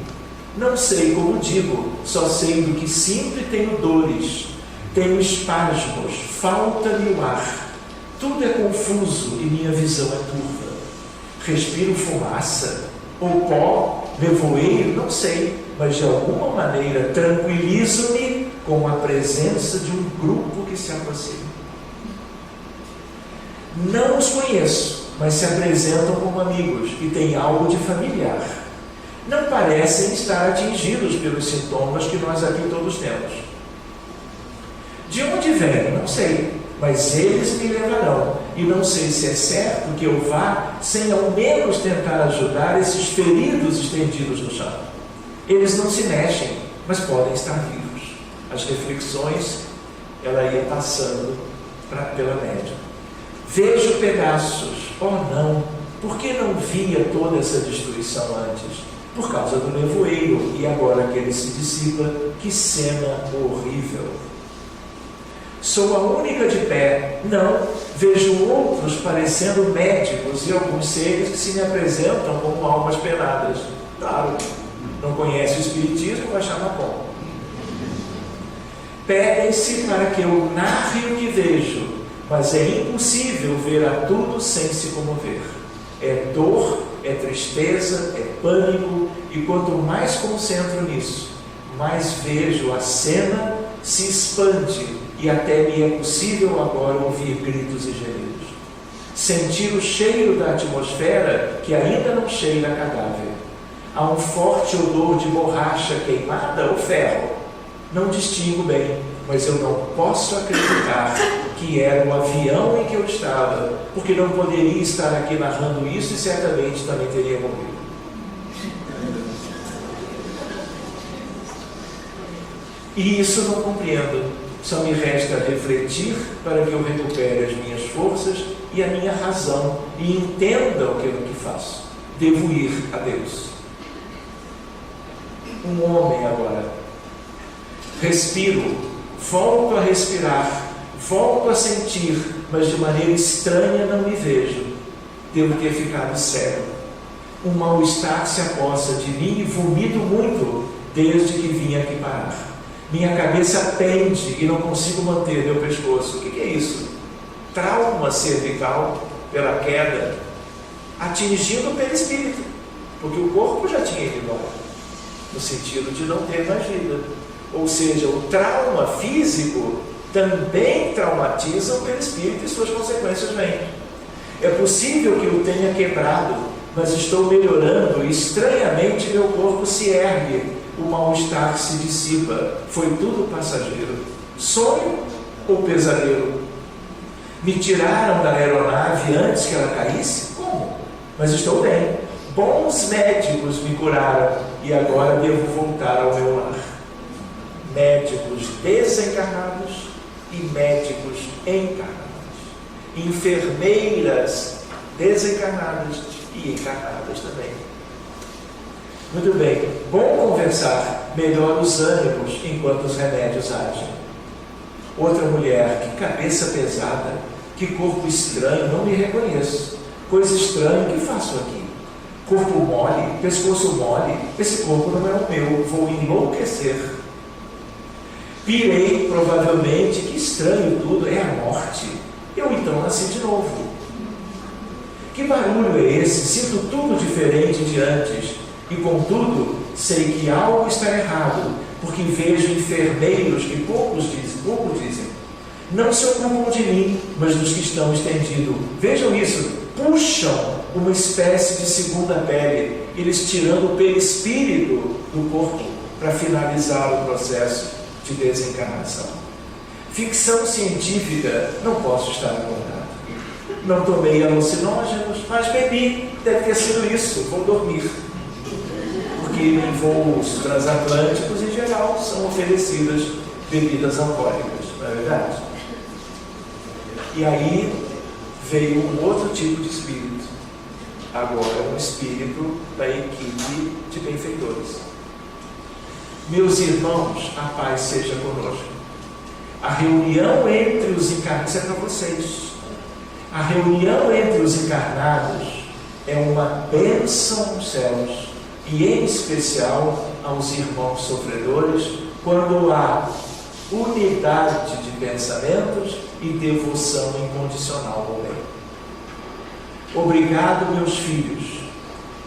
Não sei como digo, só sei do que sempre tenho dores, tenho espasmos, falta-me o ar. Tudo é confuso e minha visão é turva. Respiro fumaça ou pó, nevoeiro, não sei, mas de alguma maneira tranquilizo-me com a presença de um grupo que se aproxima. Não os conheço, mas se apresentam como amigos e têm algo de familiar. Não parecem estar atingidos pelos sintomas que nós aqui todos temos. De onde vêm? Não sei, mas eles me levarão. E não sei se é certo que eu vá sem ao menos tentar ajudar esses feridos estendidos no chão. Eles não se mexem, mas podem estar vivos. As reflexões, ela ia passando pela médium. Vejo pedaços. Oh não, por que não via toda essa destruição antes? Por causa do nevoeiro, e agora que ele se dissipa, que cena horrível. Sou a única de pé. Não, vejo outros parecendo médicos e alguns seres que se me apresentam como almas penadas. Claro, não conhece o espiritismo, vai chamar como. Pedem-se para que eu narre o que vejo, mas é impossível ver a tudo sem se comover. É dor, é tristeza, é pânico, e quanto mais concentro nisso, mais vejo a cena se expande, e até me é possível agora ouvir gritos e gemidos. Sentir o cheiro da atmosfera que ainda não cheira a cadáver. Há um forte odor de borracha queimada ou ferro. Não distingo bem, mas eu não posso acreditar que era o avião em que eu estava, porque não poderia estar aqui narrando isso e certamente também teria morrido. E isso não compreendo. Só me resta refletir para que eu recupere as minhas forças e a minha razão e entenda o que faço. Devo ir a Deus. Um homem agora. Respiro, volto a respirar, volto a sentir, mas de maneira estranha não me vejo. Devo ter ficado cego. Um mal-estar se apossa de mim e vomito muito desde que vim aqui parar. Minha cabeça pende e não consigo manter meu pescoço. O que é isso? Trauma cervical pela queda, atingindo o perispírito, porque o corpo já tinha ido embora, no sentido de não ter mais vida. Ou seja, o trauma físico também traumatizam o perispírito e suas consequências vêm. É possível que eu tenha quebrado, mas estou melhorando e estranhamente meu corpo se ergue, o mal-estar se dissipa. Foi tudo passageiro. Sonho ou pesadelo? Me tiraram da aeronave antes que ela caísse? Como? Mas estou bem. Bons médicos me curaram e agora devo voltar ao meu lar. Médicos desencarnados e médicos encarnados. Enfermeiras desencarnadas e encarnadas também. Muito bem, bom conversar, melhora os ânimos enquanto os remédios agem. Outra mulher, que cabeça pesada, que corpo estranho, não me reconheço. Coisa estranha, o que faço aqui? Corpo mole, pescoço mole, esse corpo não é o meu, vou enlouquecer. Pirei, provavelmente, que estranho tudo, é a morte. Eu então nasci de novo. Que barulho é esse? Sinto tudo diferente de antes. E contudo, sei que algo está errado, porque vejo enfermeiros que pouco dizem. Não se ocupam de mim, mas dos que estão estendidos. Vejam isso, puxam uma espécie de segunda pele, eles tirando o perispírito do corpo para finalizar o processo de desencarnação. Ficção científica, não posso estar acordado. Não tomei alucinógenos, mas bebi, deve ter sido isso, vou dormir. Porque em voos transatlânticos, em geral, são oferecidas bebidas alcoólicas, não é verdade? E aí veio um outro tipo de espírito, agora um espírito da equipe de benfeitores. Meus irmãos, a paz seja conosco. A reunião entre os encarnados, isso é para vocês. A reunião entre os encarnados é uma bênção nos céus, e em especial aos irmãos sofredores, quando há unidade de pensamentos e devoção incondicional ao bem. Obrigado, meus filhos.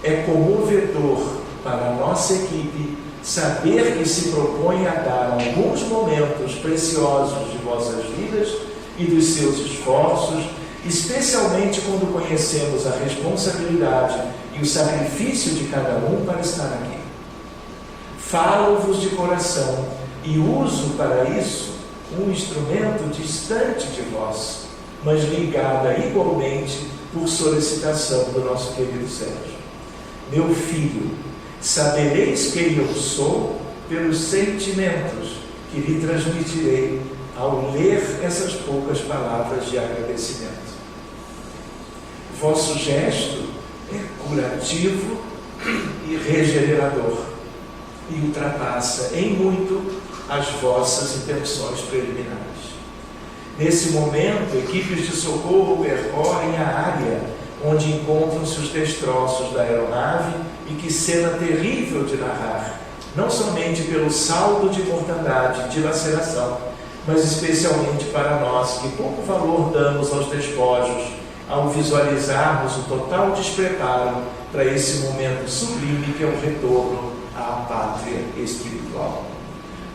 É comovedor para a nossa equipe saber que se propõe a dar alguns momentos preciosos de vossas vidas e dos seus esforços, especialmente quando conhecemos a responsabilidade e o sacrifício de cada um para estar aqui. Falo-vos de coração e uso para isso um instrumento distante de vós, mas ligada igualmente por solicitação do nosso querido Sérgio. Meu filho, sabereis quem eu sou pelos sentimentos que lhe transmitirei ao ler essas poucas palavras de agradecimento. Vosso gesto é curativo e regenerador e ultrapassa em muito as vossas intenções preliminares. Nesse momento, equipes de socorro percorrem a área onde encontram-se os destroços da aeronave, e que cena terrível de narrar, não somente pelo saldo de mortandade e dilaceração, mas especialmente para nós, que pouco valor damos aos despojos, ao visualizarmos o total despreparo para esse momento sublime que é o retorno à pátria espiritual.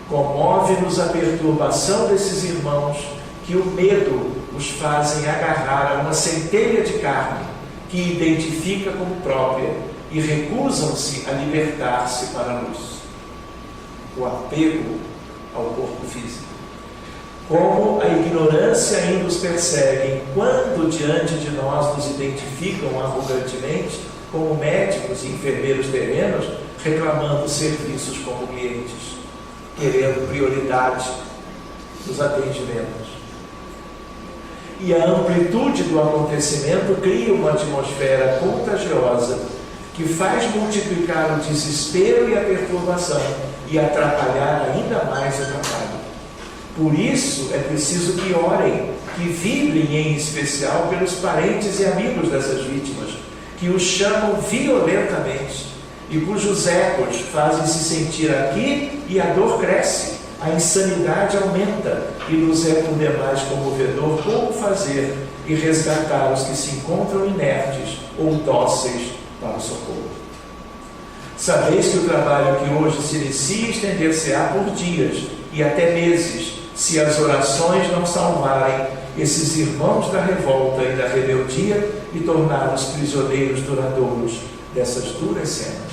Comove-nos a perturbação desses irmãos, que o medo os fazem agarrar a uma centelha de carne que identifica como própria e recusam-se a libertar-se para a luz. O apego ao corpo físico. Como a ignorância ainda os persegue, quando diante de nós nos identificam arrogantemente como médicos e enfermeiros terrenos, reclamando serviços como clientes, querendo prioridade nos atendimentos. E a amplitude do acontecimento cria uma atmosfera contagiosa que faz multiplicar o desespero e a perturbação e atrapalhar ainda mais o trabalho. Por isso é preciso que orem, que vibrem em especial pelos parentes e amigos dessas vítimas, que os chamam violentamente e cujos ecos fazem se sentir aqui e a dor cresce, a insanidade aumenta e nos é por demais comovedor como fazer e resgatar os que se encontram inertes ou dóceis para o socorro. Sabeis que o trabalho que hoje se inicia estender-se-á por dias e até meses, se as orações não salvarem esses irmãos da revolta e da rebeldia e torná-los prisioneiros duradouros dessas duras cenas.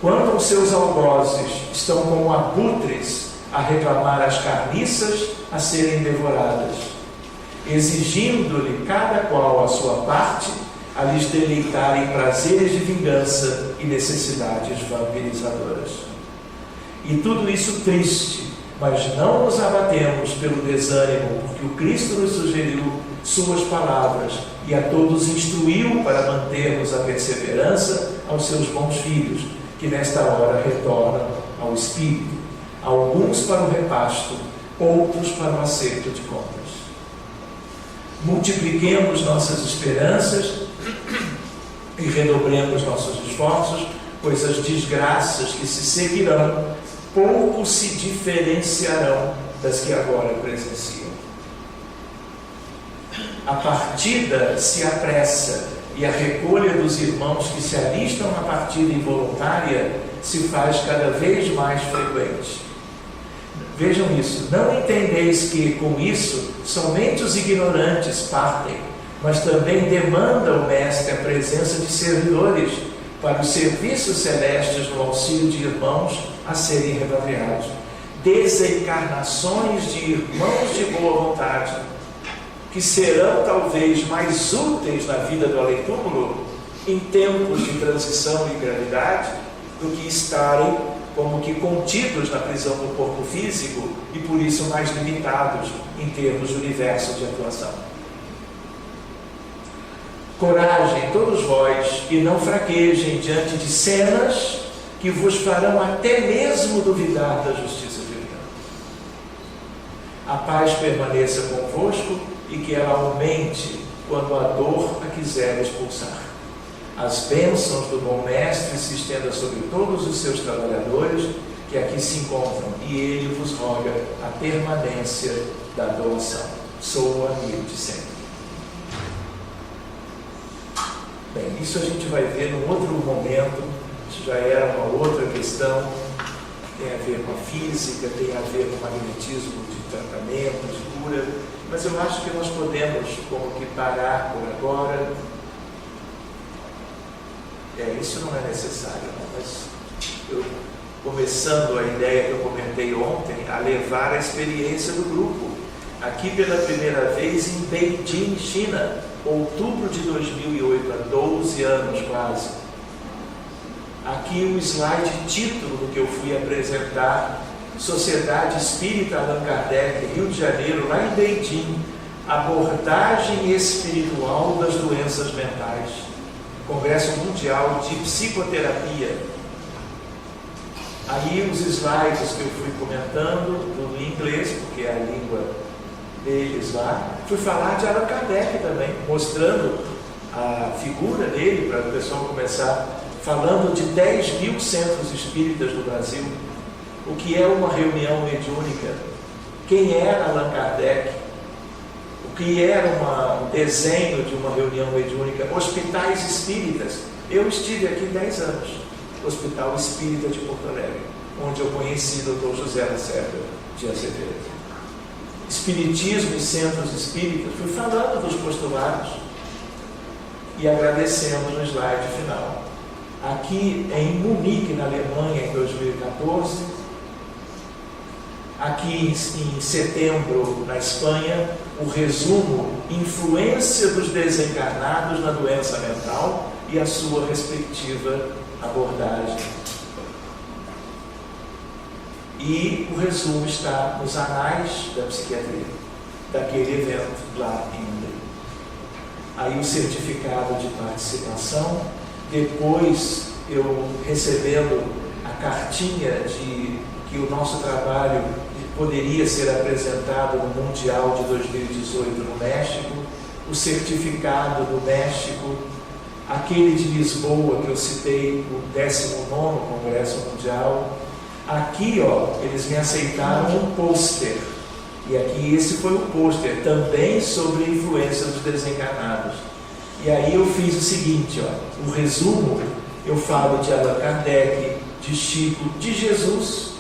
Quando os seus algozes estão como abutres a reclamar as carniças a serem devoradas, exigindo-lhe cada qual a sua parte, a lhes deleitarem prazeres de vingança e necessidades vampirizadoras. E tudo isso triste, mas não nos abatemos pelo desânimo, porque o Cristo nos sugeriu suas palavras e a todos instruiu para mantermos a perseverança aos seus bons filhos, que nesta hora retornam ao Espírito, alguns para o repasto, outros para o acerto de contas. Multipliquemos nossas esperanças e redobremos nossos esforços, pois as desgraças que se seguirão pouco se diferenciarão das que agora presenciam. A partida se apressa e a recolha dos irmãos que se alistam na partida involuntária se faz cada vez mais frequente. Vejam isso, não entendeis que, com isso, somente os ignorantes partem, mas também demanda o Mestre a presença de servidores para os serviços celestes no auxílio de irmãos a serem repatriados. Desencarnações de irmãos de boa vontade, que serão talvez mais úteis na vida do além-túmulo em tempos de transição e gravidade do que estarem como que contidos na prisão do corpo físico e por isso mais limitados em termos de universo de atuação. Coragem, todos vós, e não fraquejem diante de cenas que vos farão até mesmo duvidar da justiça divina. A paz permaneça convosco e que ela aumente quando a dor a quiser expulsar. As bênçãos do bom Mestre se estendam sobre todos os seus trabalhadores que aqui se encontram, e ele vos roga a permanência da doação. Sou o amigo de sempre. Bem, isso a gente vai ver num outro momento, isso já era uma outra questão, tem a ver com a física, tem a ver com o magnetismo de tratamento, de cura, mas eu acho que nós podemos como que parar por agora. Isso não é necessário, não, mas eu, começando a ideia que eu comentei ontem, a levar a experiência do grupo, aqui pela primeira vez em Beijing, China, outubro de 2008, há 12 anos quase. Aqui o slide título do que eu fui apresentar, Sociedade Espírita Allan Kardec, Rio de Janeiro, lá em Beijing, abordagem espiritual das doenças mentais. Congresso Mundial de Psicoterapia. Aí os slides que eu fui comentando, tudo em inglês, porque é a língua deles lá, fui falar de Allan Kardec também, mostrando a figura dele, para o pessoal começar, falando de 10 mil centros espíritas no Brasil, o que é uma reunião mediúnica, quem era Allan Kardec, o que era um desenho de uma reunião mediúnica, hospitais espíritas. Eu estive aqui 10 anos, Hospital Espírita de Porto Alegre, onde eu conheci o Dr. José Lacerda de Azevedo. Espiritismo e centros espíritas, fui falando dos postulados e agradecendo no slide final. Aqui em Munique, na Alemanha, em 2014, aqui em setembro, na Espanha, o resumo, influência dos desencarnados na doença mental e a sua respectiva abordagem. E o resumo está nos anais da psiquiatria, daquele evento lá em Munique. Aí o certificado de participação, depois eu recebendo a cartinha de que o nosso trabalho poderia ser apresentado no Mundial de 2018 no México, o certificado do México, aquele de Lisboa que eu citei, o 19º Congresso Mundial. Aqui, eles me aceitaram um pôster, e aqui esse foi o pôster, também sobre a influência dos desencarnados. E aí eu fiz o seguinte, o resumo, eu falo de Allan Kardec, de Chico, de Jesus,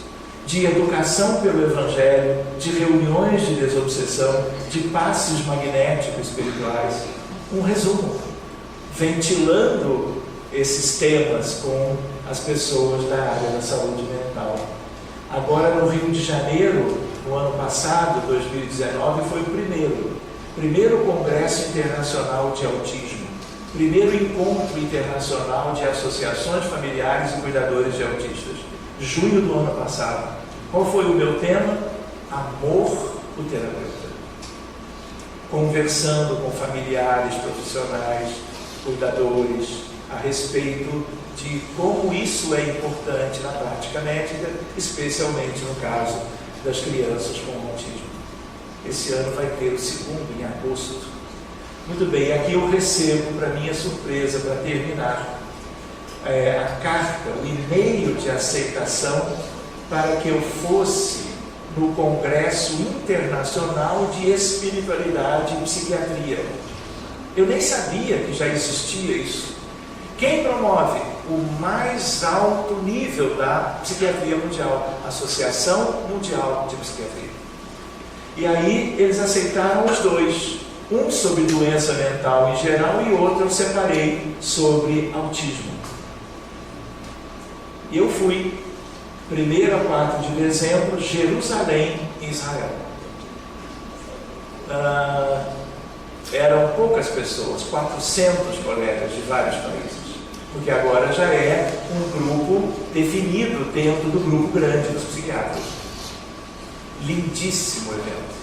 de educação pelo Evangelho, de reuniões de desobsessão, de passes magnéticos espirituais. Um resumo, ventilando esses temas com as pessoas da área da saúde mental. Agora, no Rio de Janeiro, no ano passado, 2019, foi o primeiro Congresso Internacional de Autismo, primeiro encontro internacional de associações familiares e cuidadores de autistas, junho do ano passado. Qual foi o meu tema? Amor, o terapeuta. Conversando com familiares, profissionais, cuidadores, a respeito de como isso é importante na prática médica, especialmente no caso das crianças com autismo. Esse ano vai ter o segundo, em agosto. Muito bem, aqui eu recebo, para minha surpresa, para terminar, a carta, o e-mail de aceitação para que eu fosse no Congresso Internacional de Espiritualidade e Psiquiatria. Eu nem sabia que já existia isso. Quem promove o mais alto nível da psiquiatria mundial? Associação Mundial de Psiquiatria. E aí eles aceitaram os dois. Um sobre doença mental em geral e outro eu separei sobre autismo. E eu fui, 1º a 4 de dezembro, Jerusalém, Israel. Eram poucas pessoas, 400 colegas de vários países. Porque agora já é um grupo definido dentro do grupo grande dos psiquiatras. Lindíssimo evento.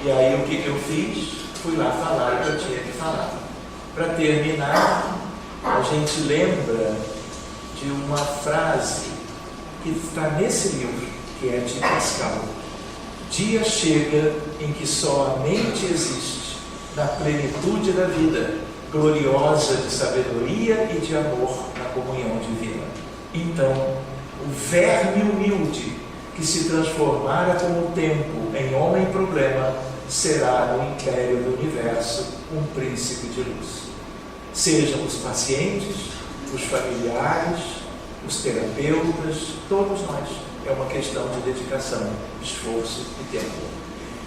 E aí o que eu fiz? Fui lá falar o que eu tinha que falar. Para terminar, a gente lembra de uma frase que está nesse livro, que é de Pascal. Dia chega em que só a mente existe, na plenitude da vida, gloriosa de sabedoria e de amor na comunhão divina. Então, o verme humilde que se transformara com o tempo em homem problema será no império do universo um príncipe de luz. Sejam os pacientes, os familiares, os terapeutas, todos nós. É uma questão de dedicação, esforço e tempo.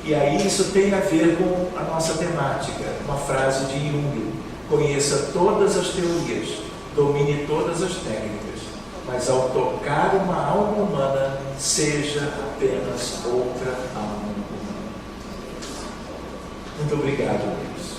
E aí isso tem a ver com a nossa temática, uma frase de Jung: conheça todas as teorias, domine todas as técnicas, mas ao tocar uma alma humana, seja apenas outra alma humana. Muito obrigado, Deus.